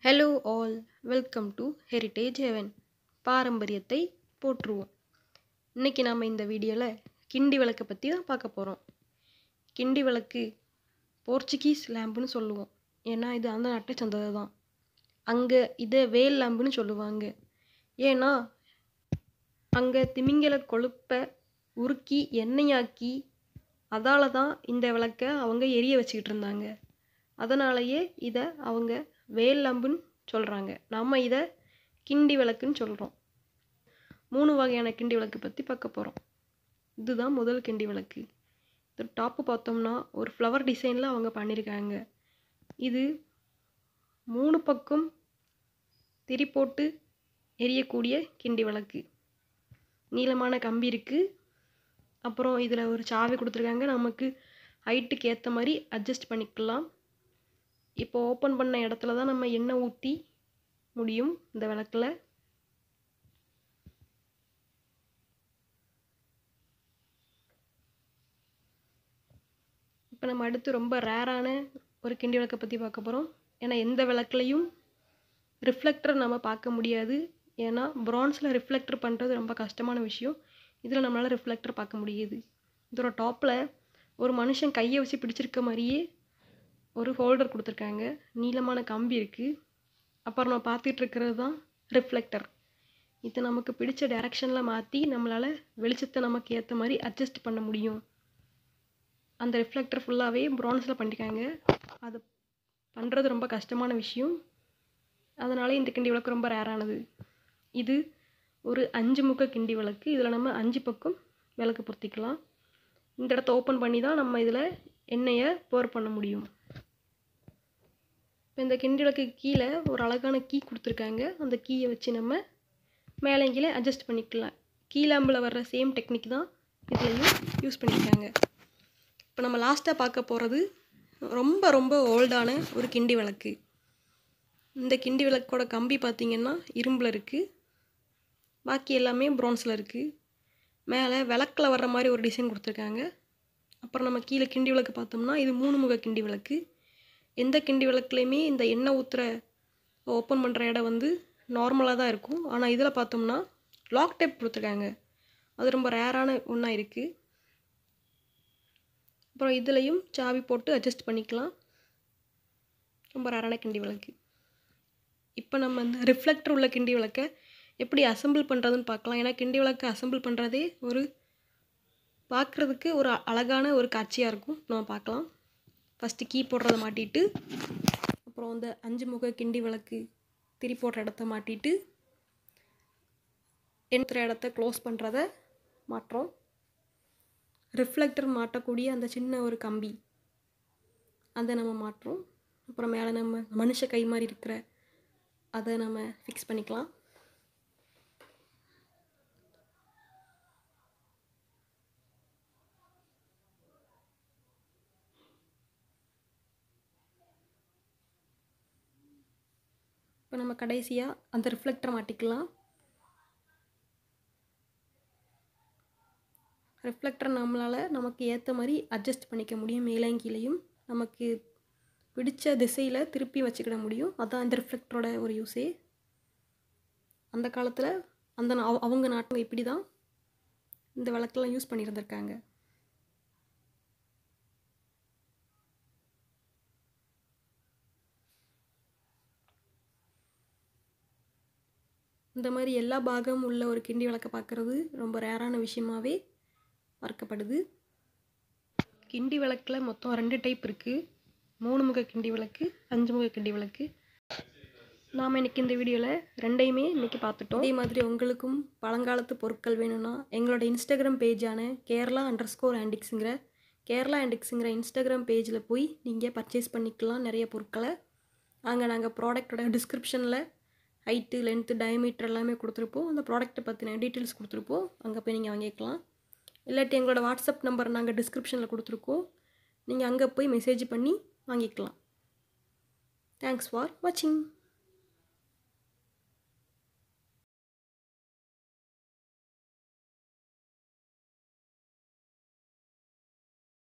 Hello all, welcome to heritage heaven. பாரம்பரியத்தை போற்றுவோம். இன்றைக்கி நாம் இந்த வீடியோவில் கிண்டி விளக்கை பற்றி தான் பார்க்க போகிறோம். கிண்டி விளக்கு போர்ச்சுகீஸ் லேம்புன்னு சொல்லுவோம். ஏன்னா இது அந்த நாட்டை சேர்ந்தது தான். அங்கே இதை வேல் லேம்புன்னு சொல்லுவாங்க. ஏன்னா அங்கே திமிங்கல கொழுப்பை உருக்கி எண்ணெயாக்கி அதால் தான் இந்த விளக்கை அவங்க எரிய வச்சுக்கிட்டு இருந்தாங்க. அதனாலேயே இதை அவங்க வேல் லேம்புன்னு சொல்கிறாங்க. நம்ம இதை கிண்டி விளக்குன்னு சொல்கிறோம். 3 வகையான கிண்டி விளக்கு பற்றி பார்க்க போகிறோம். இதுதான் முதல் கிண்டி விளக்கு. இது டாப்பு பார்த்தோம்னா ஒரு ஃப்ளவர் டிசைனில் அவங்க பண்ணியிருக்காங்க. இது 3 பக்கம் திரி போட்டு எரியக்கூடிய கிண்டி விளக்கு. நீளமான கம்பி இருக்குது. அப்புறம் இதில் ஒரு சாவி கொடுத்துருக்காங்க. நமக்கு ஹைட்டுக்கு ஏற்ற மாதிரி அட்ஜஸ்ட் பண்ணிக்கலாம். இப்போ ஓப்பன் பண்ண இடத்துல தான் நம்ம எண்ணெய் ஊற்றி முடியும் இந்த விளக்கில். இப்போ நம்ம அடுத்து ரொம்ப ரேரான ஒரு கிண்டி விளக்கை பற்றி பார்க்க போகிறோம். ஏன்னா எந்த விளக்குலையும் ரிஃப்ளெக்டர் நம்ம பார்க்க முடியாது. ஏன்னா ப்ரான்ஸில் ரிஃப்ளெக்டர் பண்ணுறது ரொம்ப கஷ்டமான விஷயம். இதில் நம்மளால் ரிஃப்ளெக்டர் பார்க்க முடியுது. இதோட டாப்பில் ஒரு மனுஷன் கையை வச்சு பிடிச்சிருக்க மாதிரியே ஒரு ஹோல்டர் கொடுத்துருக்காங்க. நீளமான கம்பி இருக்குது. அப்புறம் நம்ம பார்த்துட்டு இருக்கிறது தான் ரிஃப்ளெக்டர். இதை நமக்கு பிடிச்ச டைரக்ஷனில் மாற்றி நம்மளால் வெளிச்சத்தை நமக்கு ஏற்ற மாதிரி அட்ஜஸ்ட் பண்ண முடியும். அந்த ரிஃப்ளெக்டர் ஃபுல்லாகவே ப்ரான்ஸில் பண்ணியிருக்காங்க. அது பண்ணுறது ரொம்ப கஷ்டமான விஷயம். அதனால இந்த கிண்டி விளக்கு ரொம்ப ரேரானது. இது ஒரு 5 முக கிண்டி விளக்கு. இதில் நம்ம 5 பக்கம் விளக்கு பொருத்திக்கலாம். இந்த இடத்த ஓப்பன் பண்ணி தான் நம்ம இதில் எண்ணெயை போர் பண்ண முடியும். இப்போ இந்த கிண்டி விளக்கு கீழே ஒரு அழகான கீ கொடுத்துருக்காங்க. அந்த கீயை வச்சு நம்ம மேலே கீழே அட்ஜஸ்ட் பண்ணிக்கலாம். கீழாம்பில் வர்ற சேம் டெக்னிக் தான் இதுலேயும் யூஸ் பண்ணியிருக்காங்க. இப்போ நம்ம லாஸ்ட்டாக பார்க்க போகிறது ரொம்ப ரொம்ப ஓல்டான ஒரு கிண்டி விளக்கு. இந்த கிண்டி விளக்கோட கம்பி பார்த்திங்கன்னா இரும்பில் இருக்குது. பாக்கி எல்லாமே ப்ரான்ஸில் இருக்குது. மேலே விளக்கில் வர்ற மாதிரி ஒரு டிசைன் கொடுத்துருக்காங்க. அப்புறம் நம்ம கீழே கிண்டி விளக்கு பார்த்தோம்னா இது 3 முக கிண்டி விளக்கு. எந்த கிண்டி விளக்குலையுமே இந்த எண்ணெய் ஊற்றுற ஓப்பன் பண்ணுற இடம் வந்து நார்மலாக தான் இருக்கும். ஆனால் இதில் பார்த்தோம்னா லாக் டேப் கொடுத்துருக்காங்க. அது ரொம்ப ரேரான ஒன்றா இருக்குது. அப்புறம் இதுலேயும் சாவி போட்டு அட்ஜஸ்ட் பண்ணிக்கலாம். ரொம்ப ரேரான கிண்டி விளக்கு. இப்போ நம்ம இந்த ரிஃப்ளெக்டர் உள்ள கிண்டி விளக்கை எப்படி அசம்பிள் பண்ணுறதுன்னு பார்க்கலாம். ஏன்னா கிண்டி விளக்கை அசம்பிள் பண்ணுறதே ஒரு பார்க்குறதுக்கு ஒரு அழகான ஒரு காட்சியாக இருக்கும். நம்ம பார்க்கலாம். ஃபஸ்ட்டு கீ போடுறத மாட்டிட்டு, அப்புறம் அந்த 5 முக கிண்டி விளக்கு திரி போடுற இடத்த மாட்டிட்டு, எண்ணுற இடத்த க்ளோஸ் பண்ணுறத மாட்டுறோம். ரிஃப்ளெக்டர் மாட்டக்கூடிய அந்த சின்ன ஒரு கம்பி அதை நம்ம மாட்டுறோம். அப்புறம் மேலே நம்ம மனுஷ கை மாதிரி இருக்கிற அதை நம்ம ஃபிக்ஸ் பண்ணிக்கலாம். இப்போ நம்ம கடைசியாக அந்த ரிஃப்ளெக்டரை மாட்டிக்கலாம். ரிஃப்ளெக்டர் நம்மளால் நமக்கு ஏற்ற மாதிரி அட்ஜஸ்ட் பண்ணிக்க முடியும். மேலேயும் கீழேயும் நமக்கு பிடிச்ச திசையில் திருப்பி வச்சுக்கிட முடியும். அதுதான் இந்த ரிஃப்ளெக்டரோட ஒரு யூஸே. அந்த காலத்தில் அவங்க நாட்டில் இப்படி தான் இந்த விளக்கெல்லாம் யூஸ் பண்ணியிருந்திருக்காங்க. இந்த மாதிரி எல்லா பாகமும் உள்ள ஒரு கிண்டி விளக்கை பார்க்குறது ரொம்ப ரேரான விஷயமாகவே பார்க்கப்படுது. கிண்டி விளக்கில் மொத்தம் 2 டைப் இருக்குது. 3 முக கிண்டி விளக்கு, 5 முக கிண்டி விளக்கு. நாம் இன்றைக்கி இந்த வீடியோவில் 2யுமே இன்றைக்கி பார்த்துட்டோம். இதே மாதிரி உங்களுக்கும் பழங்காலத்து பொருட்கள் வேணும்னா எங்களோட இன்ஸ்டாகிராம் பேஜான Kerala_Antiques இன்ஸ்டாகிராம் பேஜில் போய் நீங்கள் பர்ச்சேஸ் பண்ணிக்கலாம் நிறைய பொருட்களை. அங்கே நாங்கள் ப்ராடக்டோட டிஸ்கிரிப்ஷனில் ஹைட்டு, லென்த்து, டயமீட்டர் எல்லாமே கொடுத்துருப்போம். அந்த ப்ராடக்ட்டை பற்றின டீட்டெயில்ஸ் கொடுத்துருப்போம். அங்கே போய் நீங்கள் வாங்கிக்கலாம். இல்லாட்டி எங்களோட வாட்ஸ்அப் நம்பர் நாங்கள் டிஸ்கிரிப்ஷனில் கொடுத்துருக்கோம். நீங்கள் அங்கே போய் மெசேஜ் பண்ணி வாங்கிக்கலாம். தேங்க்ஸ் ஃபார் வாட்சிங்.